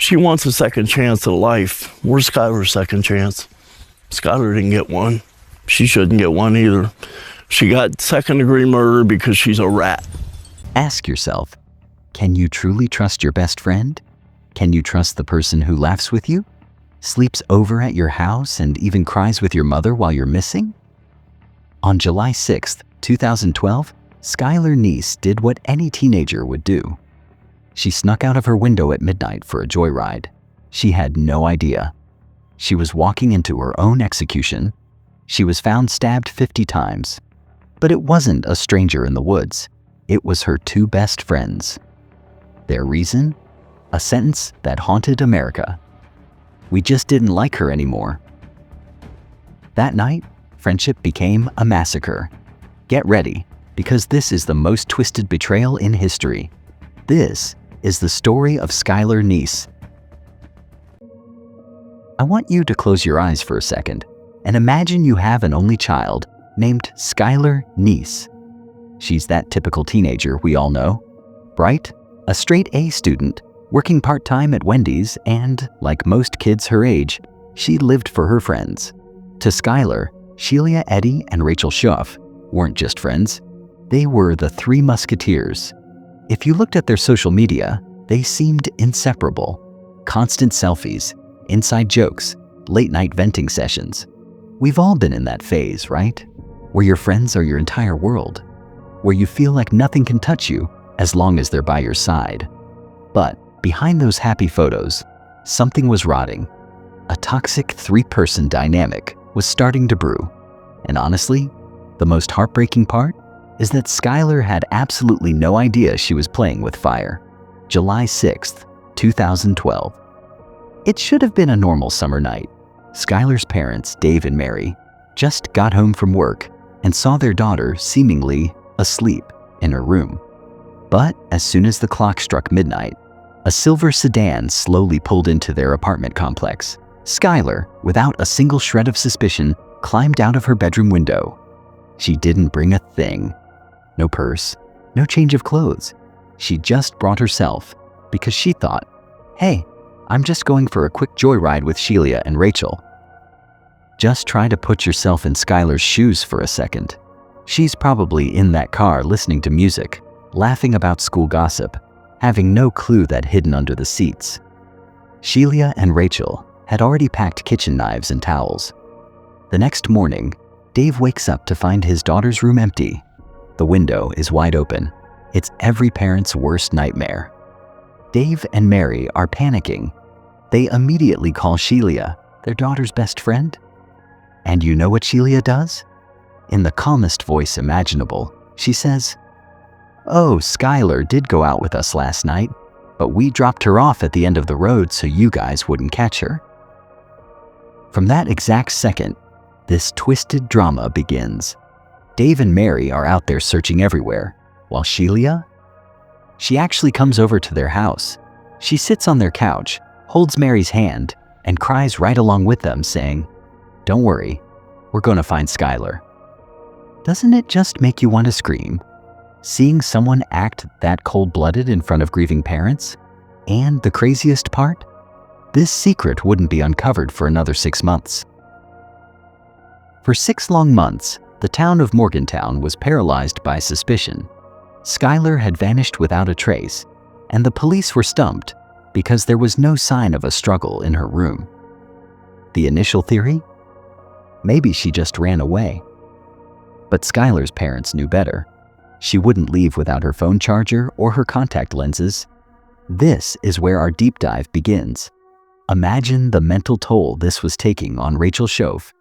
She wants a second chance at life. Where's Skylar's second chance? Skylar didn't get one. She shouldn't get one either. She got second-degree murder because she's a rat. Ask yourself, can you truly trust your best friend? Can you trust the person who laughs with you, sleeps over at your house, and even cries with your mother while you're missing? On July 6th, 2012, Skylar Neese did what any teenager would do. She snuck out of her window at midnight for a joyride. She had no idea. She was walking into her own execution. She was found stabbed 50 times. But it wasn't a stranger in the woods. It was her two best friends. Their reason? A sentence that haunted America. We just didn't like her anymore. That night, friendship became a massacre. Get ready, because this is the most twisted betrayal in history. This is the story of Skylar Neese. I want you to close your eyes for a second and imagine you have an only child named Skylar Neese. She's that typical teenager we all know. Bright, a straight A student, working part-time at Wendy's, and, like most kids her age, she lived for her friends. To Skylar, Sheila, Eddie, and Rachel Schuff weren't just friends. They were the Three Musketeers. If you looked at their social media, they seemed inseparable. Constant selfies, inside jokes, late-night venting sessions. We've all been in that phase, right? Where your friends are your entire world. Where you feel like nothing can touch you as long as they're by your side. But behind those happy photos, something was rotting. A toxic three-person dynamic was starting to brew. And honestly, the most heartbreaking part is that Skylar had absolutely no idea she was playing with fire. July 6th, 2012. It should have been a normal summer night. Skylar's parents, Dave and Mary, just got home from work and saw their daughter seemingly asleep in her room. But as soon as the clock struck midnight, a silver sedan slowly pulled into their apartment complex. Skylar, without a single shred of suspicion, climbed out of her bedroom window. She didn't bring a thing. No purse, no change of clothes. She just brought herself because she thought, hey, I'm just going for a quick joyride with Sheila and Rachel. Just try to put yourself in Skylar's shoes for a second. She's probably in that car listening to music, laughing about school gossip, having no clue that hidden under the seats. Sheila and Rachel had already packed kitchen knives and towels. The next morning, Dave wakes up to find his daughter's room empty. The window is wide open. It's every parent's worst nightmare. Dave and Mary are panicking. They immediately call Sheila, their daughter's best friend. And you know what Sheila does? In the calmest voice imaginable, she says, "Oh, Skylar did go out with us last night, but we dropped her off at the end of the road so you guys wouldn't catch her." From that exact second, this twisted drama begins. Dave and Mary are out there searching everywhere, while Sheila? She actually comes over to their house. She sits on their couch, holds Mary's hand, and cries right along with them, saying, "Don't worry, we're going to find Skylar." Doesn't it just make you want to scream? Seeing someone act that cold-blooded in front of grieving parents? And the craziest part? This secret wouldn't be uncovered for another 6 months. For 6 long months, the town of Morgantown was paralyzed by suspicion. Skylar had vanished without a trace, and the police were stumped because there was no sign of a struggle in her room. The initial theory? Maybe she just ran away. But Skylar's parents knew better. She wouldn't leave without her phone charger or her contact lenses. This is where our deep dive begins. Imagine the mental toll this was taking on Rachel Schuff.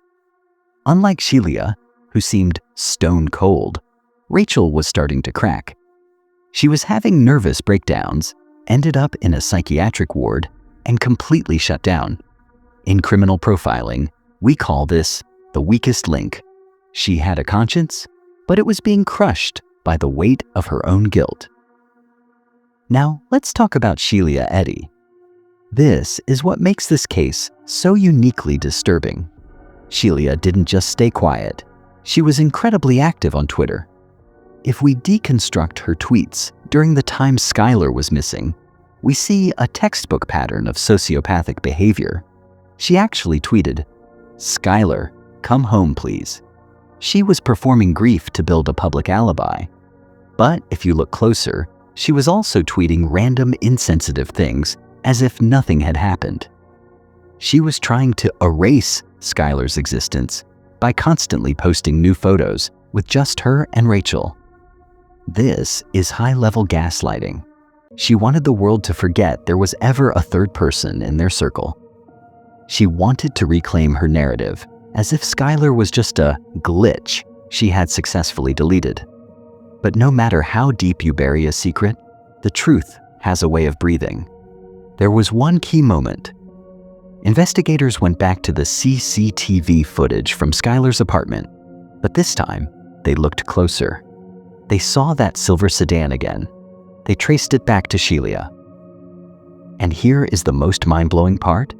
Unlike Sheila, who seemed stone cold, Rachel was starting to crack. She was having nervous breakdowns, ended up in a psychiatric ward, and completely shut down. In criminal profiling, we call this the weakest link. She had a conscience, but it was being crushed by the weight of her own guilt. Now, let's talk about Sheila Eddy. This is what makes this case so uniquely disturbing. Sheila didn't just stay quiet. She was incredibly active on Twitter. If we deconstruct her tweets during the time Skylar was missing, we see a textbook pattern of sociopathic behavior. She actually tweeted, "Skylar, come home please." She was performing grief to build a public alibi. But if you look closer, she was also tweeting random insensitive things as if nothing had happened. She was trying to erase Skylar's existence by constantly posting new photos with just her and Rachel. This is high-level gaslighting. She wanted the world to forget there was ever a third person in their circle. She wanted to reclaim her narrative, as if Skylar was just a glitch she had successfully deleted. But no matter how deep you bury a secret, the truth has a way of breathing. There was one key moment. Investigators went back to the CCTV footage from Skylar's apartment, but this time they looked closer. They saw that silver sedan again. They traced it back to Sheila. And here is the most mind-blowing part.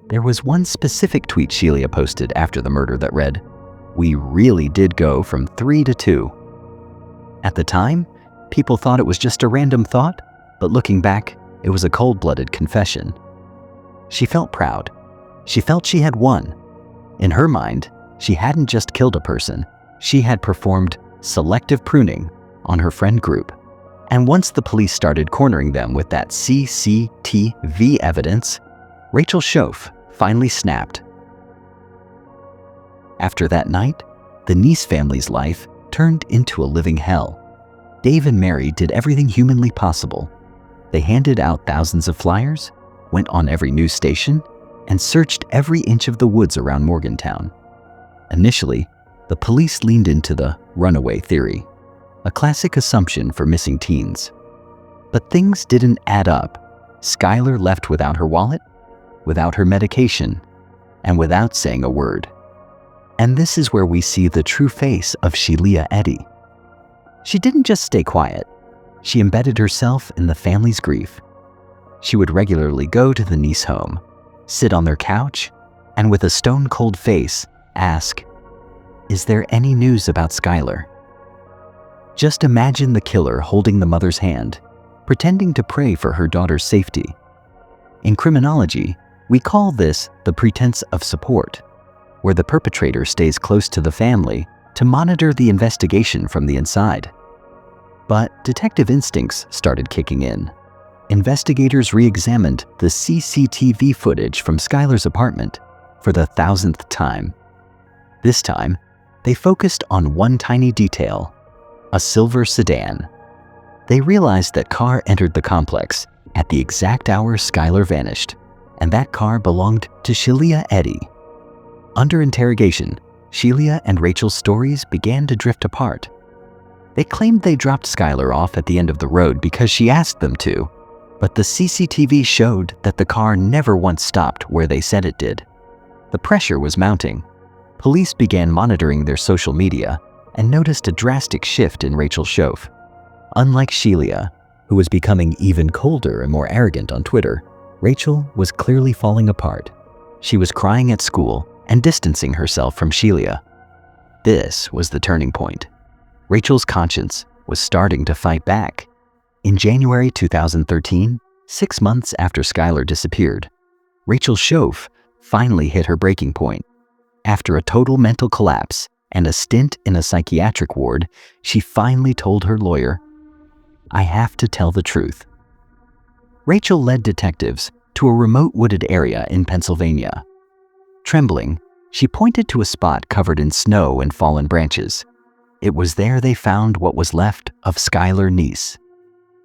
There was one specific tweet Sheila posted after the murder that read, "We really did go from 3 to 2. At the time, people thought it was just a random thought, but looking back, it was a cold-blooded confession. She felt proud. She felt she had won. In her mind, she hadn't just killed a person, she had performed selective pruning on her friend group. And once the police started cornering them with that CCTV evidence, Rachel Schoaf finally snapped. After that night, the Neese family's life turned into a living hell. Dave and Mary did everything humanly possible. They handed out thousands of flyers, went on every news station, and searched every inch of the woods around Morgantown. Initially, the police leaned into the runaway theory, a classic assumption for missing teens. But things didn't add up. Skylar left without her wallet, without her medication, and without saying a word. And this is where we see the true face of Sheila Eddy. She didn't just stay quiet. She embedded herself in the family's grief. She would regularly go to the Neese home, sit on their couch, and with a stone-cold face, ask, "Is there any news about Skylar?" Just imagine the killer holding the mother's hand, pretending to pray for her daughter's safety. In criminology, we call this the pretense of support, where the perpetrator stays close to the family to monitor the investigation from the inside. But detective instincts started kicking in. Investigators re-examined the CCTV footage from Skylar's apartment for the 1,000th time. This time, they focused on one tiny detail, a silver sedan. They realized that car entered the complex at the exact hour Skylar vanished, and that car belonged to Sheila Eddy. Under interrogation, Sheila and Rachel's stories began to drift apart. They claimed they dropped Skylar off at the end of the road because she asked them to, but the CCTV showed that the car never once stopped where they said it did. The pressure was mounting. Police began monitoring their social media and noticed a drastic shift in Rachel Schoaf. Unlike Sheila, who was becoming even colder and more arrogant on Twitter, Rachel was clearly falling apart. She was crying at school and distancing herself from Sheila. This was the turning point. Rachel's conscience was starting to fight back. In January 2013, 6 months after Skylar disappeared, Rachel Schoaf finally hit her breaking point. After a total mental collapse and a stint in a psychiatric ward, she finally told her lawyer, "I have to tell the truth." Rachel led detectives to a remote wooded area in Pennsylvania. Trembling, she pointed to a spot covered in snow and fallen branches. It was there they found what was left of Skylar Neese.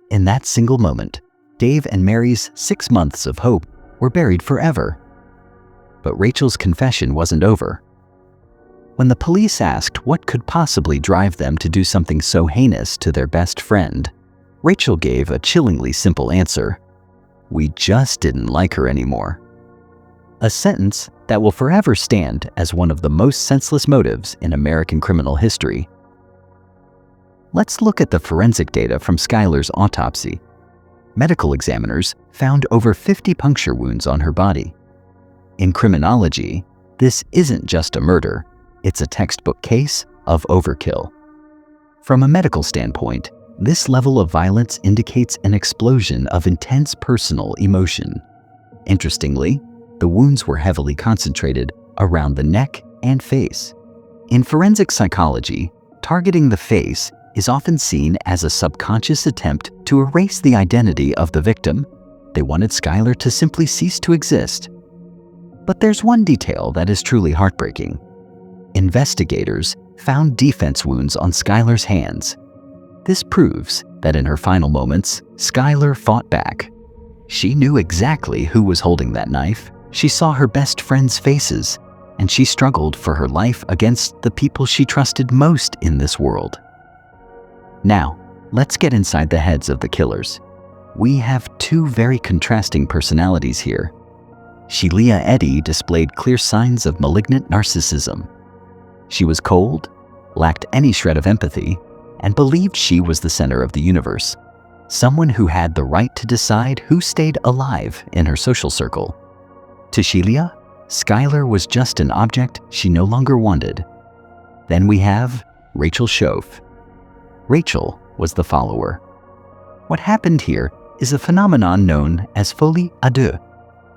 In that single moment, Dave and Mary's 6 months of hope were buried forever. But Rachel's confession wasn't over. When the police asked what could possibly drive them to do something so heinous to their best friend, Rachel gave a chillingly simple answer: "We just didn't like her anymore." A sentence that will forever stand as one of the most senseless motives in American criminal history. Let's look at the forensic data from Skylar's autopsy. Medical examiners found over 50 puncture wounds on her body. In criminology, this isn't just a murder, it's a textbook case of overkill. From a medical standpoint, This level of violence indicates an explosion of intense personal emotion. Interestingly, the wounds were heavily concentrated around the neck and face. In forensic psychology, targeting the face is often seen as a subconscious attempt to erase the identity of the victim. They wanted Skylar to simply cease to exist. But there's one detail that is truly heartbreaking. Investigators found defense wounds on Skylar's hands. This proves that in her final moments, Skylar fought back. She knew exactly who was holding that knife. She saw her best friends' faces, and she struggled for her life against the people she trusted most in this world. Now, let's get inside the heads of the killers. We have two very contrasting personalities here. Shelia Eddy displayed clear signs of malignant narcissism. She was cold, lacked any shred of empathy, and believed she was the center of the universe, someone who had the right to decide who stayed alive in her social circle. To Shelia, Skylar was just an object she no longer wanted. Then we have Rachel Schoaf. Rachel was the follower. What happened here is a phenomenon known as folie à deux,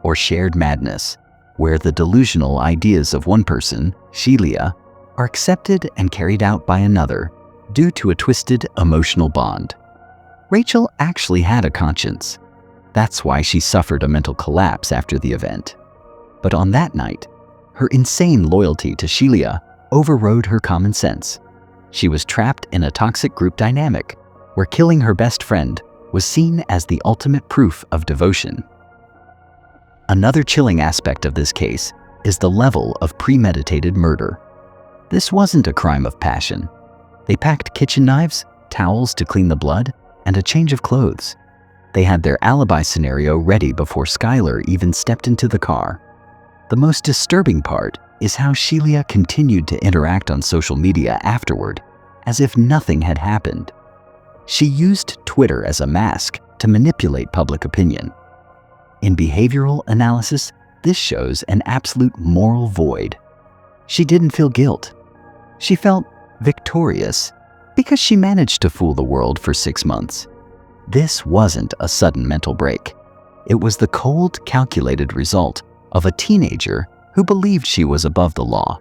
or shared madness, where the delusional ideas of one person, Shelia, are accepted and carried out by another due to a twisted emotional bond. Rachel actually had a conscience. That's why she suffered a mental collapse after the event. But on that night, her insane loyalty to Shelia overrode her common sense. She was trapped in a toxic group dynamic where killing her best friend was seen as the ultimate proof of devotion. Another chilling aspect of this case is the level of premeditated murder. This wasn't a crime of passion. They packed kitchen knives, towels to clean the blood, and a change of clothes. They had their alibi scenario ready before Skylar even stepped into the car. The most disturbing part is how Shelia continued to interact on social media afterward, as if nothing had happened. She used Twitter as a mask to manipulate public opinion. In behavioral analysis, this shows an absolute moral void. She didn't feel guilt. She felt victorious because she managed to fool the world for 6 months. This wasn't a sudden mental break. It was the cold, calculated result of a teenager who believed she was above the law.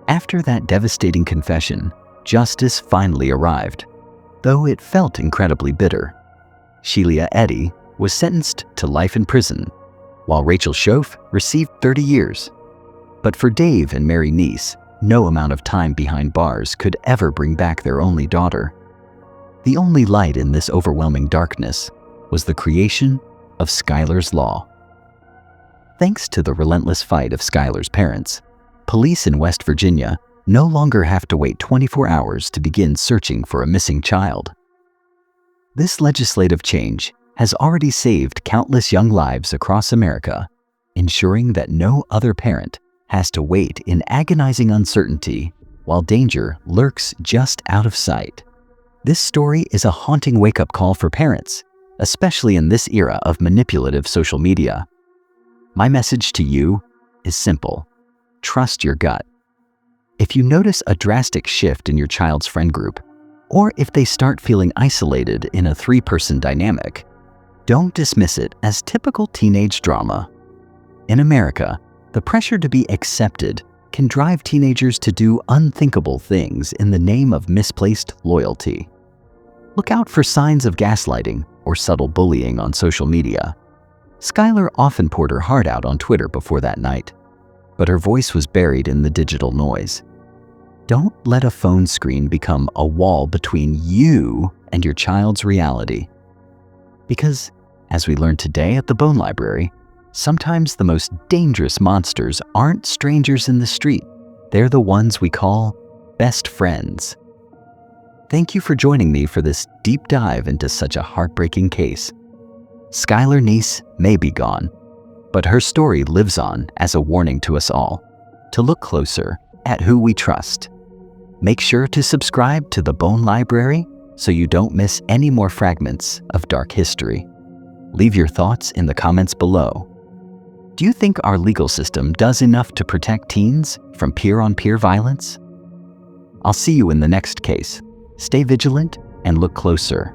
After that devastating confession, justice finally arrived, though it felt incredibly bitter. Shelia Eddy was sentenced to life in prison, while Rachel Schoaf received 30 years. But for Dave and Mary Neese, no amount of time behind bars could ever bring back their only daughter. The only light in this overwhelming darkness was the creation of Skylar's Law. Thanks to the relentless fight of Skylar's parents, police in West Virginia no longer have to wait 24 hours to begin searching for a missing child. This legislative change has already saved countless young lives across America, ensuring that no other parent has to wait in agonizing uncertainty while danger lurks just out of sight. This story is a haunting wake-up call for parents, especially in this era of manipulative social media. My message to you is simple: trust your gut. If you notice a drastic shift in your child's friend group, or if they start feeling isolated in a 3-person dynamic, don't dismiss it as typical teenage drama. In America, the pressure to be accepted can drive teenagers to do unthinkable things in the name of misplaced loyalty. Look out for signs of gaslighting or subtle bullying on social media. Skylar often poured her heart out on Twitter before that night, but her voice was buried in the digital noise. Don't let a phone screen become a wall between you and your child's reality. Because, as we learned today at the Bone Library, sometimes the most dangerous monsters aren't strangers in the street. They're the ones we call best friends. Thank you for joining me for this deep dive into such a heartbreaking case. Skylar Neese may be gone, but her story lives on as a warning to us all to look closer at who we trust. Make sure to subscribe to the Bone Library so you don't miss any more fragments of dark history. Leave your thoughts in the comments below. Do you think our legal system does enough to protect teens from peer-on-peer violence? I'll see you in the next case. Stay vigilant and look closer.